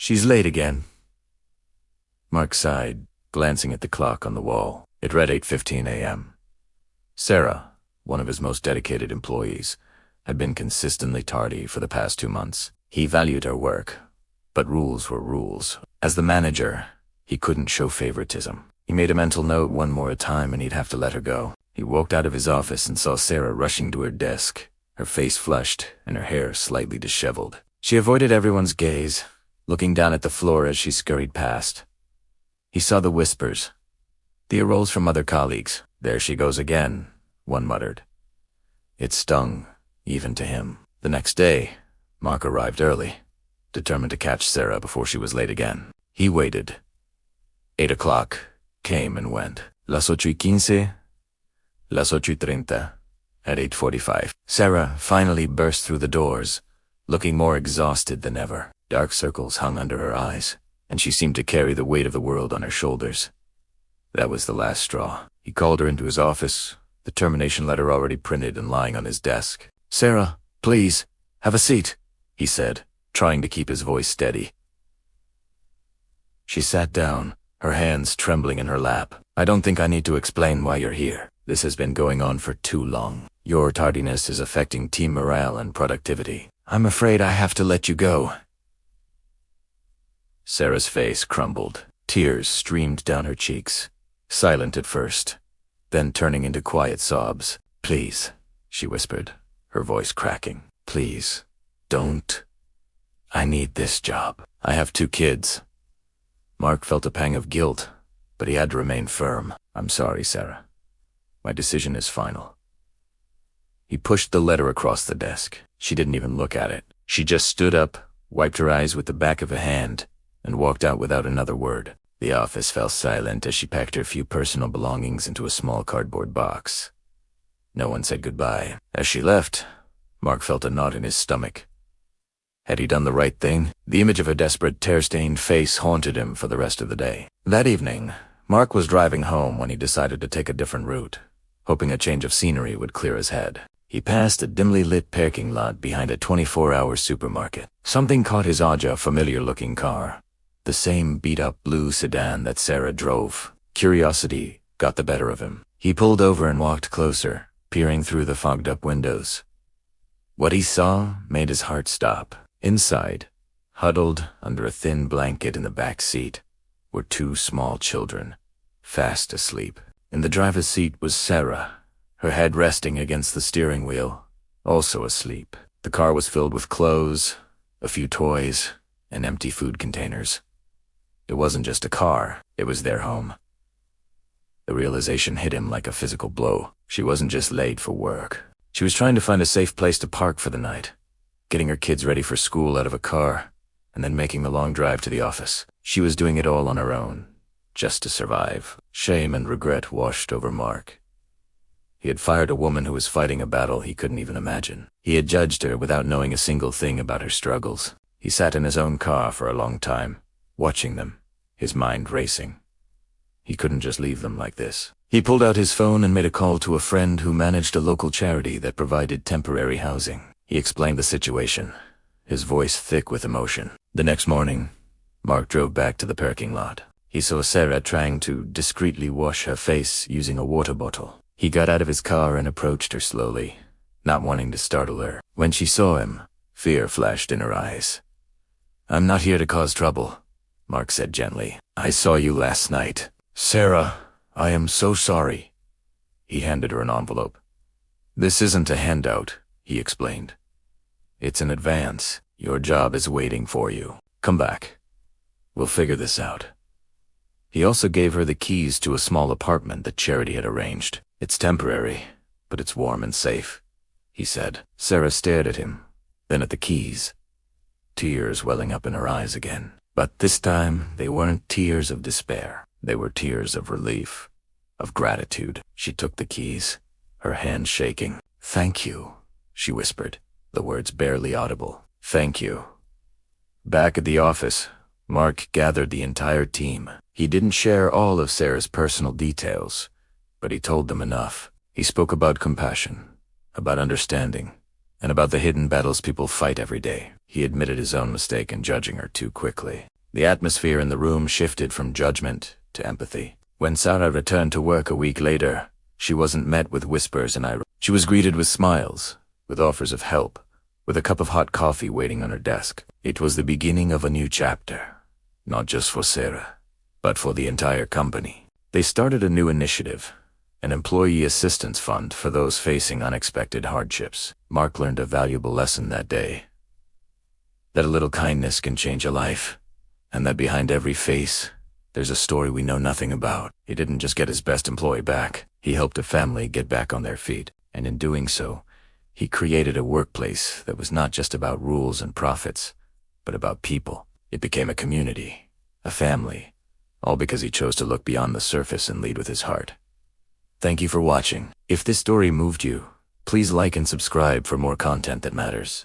She's late again. Mark sighed, glancing at the clock on the wall. It read 8:15 a.m. Sarah, one of his most dedicated employees, had been consistently tardy for the past 2 months. He valued her work, but rules were rules. As the manager, he couldn't show favoritism. He made a mental note one more time and he'd have to let her go. He walked out of his office and saw Sarah rushing to her desk, her face flushed and her hair slightly disheveled. She avoided everyone's gaze, looking down at the floor as she scurried past. He saw the whispers, the arose from other colleagues. There she goes again, one muttered. It stung, even to him. The next day, Mark arrived early, determined to catch Sarah before she was late again. He waited. 8 o'clock came and went. Las 8:15, las 8:30. At 8:45, Sarah finally burst through the doors, looking more exhausted than ever. Dark circles hung under her eyes, and she seemed to carry the weight of the world on her shoulders. That was the last straw. He called her into his office, the termination letter already printed and lying on his desk. "Sarah, please, have a seat," he said, trying to keep his voice steady. She sat down, her hands trembling in her lap. "I don't think I need to explain why you're here. This has been going on for too long. Your tardiness is affecting team morale and productivity. I'm afraid I have to let you go." Sarah's face crumbled. Tears streamed down her cheeks, silent at first, then turning into quiet sobs. "Please," she whispered, her voice cracking. "Please, don't. I need this job. I have 2 kids." Mark felt a pang of guilt, but he had to remain firm. "I'm sorry, Sarah. My decision is final." He pushed the letter across the desk. She didn't even look at it. She just stood up, wiped her eyes with the back of a hand, and walked out without another word. The office fell silent as she packed her few personal belongings into a small cardboard box. No one said goodbye. As she left, Mark felt a knot in his stomach. Had he done the right thing? The image of her desperate, tear-stained face haunted him for the rest of the day. That evening, Mark was driving home when he decided to take a different route, hoping a change of scenery would clear his head. He passed a dimly lit parking lot behind a 24-hour supermarket. Something caught his eye, a familiar-looking car. The same beat-up blue sedan that Sarah drove. Curiosity got the better of him. He pulled over and walked closer, peering through the fogged-up windows. What he saw made his heart stop. Inside, huddled under a thin blanket in the back seat, were 2 small children, fast asleep. In the driver's seat was Sarah, her head resting against the steering wheel, also asleep. The car was filled with clothes, a few toys, and empty food containers. It wasn't just a car, it was their home. The realization hit him like a physical blow. She wasn't just late for work. She was trying to find a safe place to park for the night, getting her kids ready for school out of a car, and then making the long drive to the office. She was doing it all on her own, just to survive. Shame and regret washed over Mark. He had fired a woman who was fighting a battle he couldn't even imagine. He had judged her without knowing a single thing about her struggles. He sat in his own car for a long time, watching them, his mind racing. He couldn't just leave them like this. He pulled out his phone and made a call to a friend who managed a local charity that provided temporary housing. He explained the situation, his voice thick with emotion. The next morning, Mark drove back to the parking lot. He saw Sarah trying to discreetly wash her face using a water bottle. He got out of his car and approached her slowly, not wanting to startle her. When she saw him, fear flashed in her eyes. "I'm not here to cause trouble," Mark said gently. "I saw you last night." "Sarah, I am so sorry." He handed her an envelope. "This isn't a handout," he explained. "It's an advance. Your job is waiting for you. Come back. We'll figure this out." He also gave her the keys to a small apartment that charity had arranged. "It's temporary, but it's warm and safe," he said. Sarah stared at him, then at the keys, tears welling up in her eyes again. But this time, they weren't tears of despair. They were tears of relief, of gratitude. She took the keys, her hand shaking. "Thank you," she whispered, the words barely audible. "Thank you." Back at the office, Mark gathered the entire team. He didn't share all of Sarah's personal details, but he told them enough. He spoke about compassion, about understanding, and about the hidden battles people fight every day. He admitted his own mistake in judging her too quickly. The atmosphere in the room shifted from judgment to empathy. When Sarah returned to work a week later, she wasn't met with whispers and irony. She was greeted with smiles, with offers of help, with a cup of hot coffee waiting on her desk. It was the beginning of a new chapter, not just for Sarah, but for the entire company. They started a new initiative, an employee assistance fund for those facing unexpected hardships. Mark learned a valuable lesson that day, that a little kindness can change a life, and that behind every face, there's a story we know nothing about. He didn't just get his best employee back, he helped a family get back on their feet, and in doing so, he created a workplace that was not just about rules and profits, but about people. It became a community, a family, all because he chose to look beyond the surface and lead with his heart. Thank you for watching. If this story moved you, please like and subscribe for more content that matters.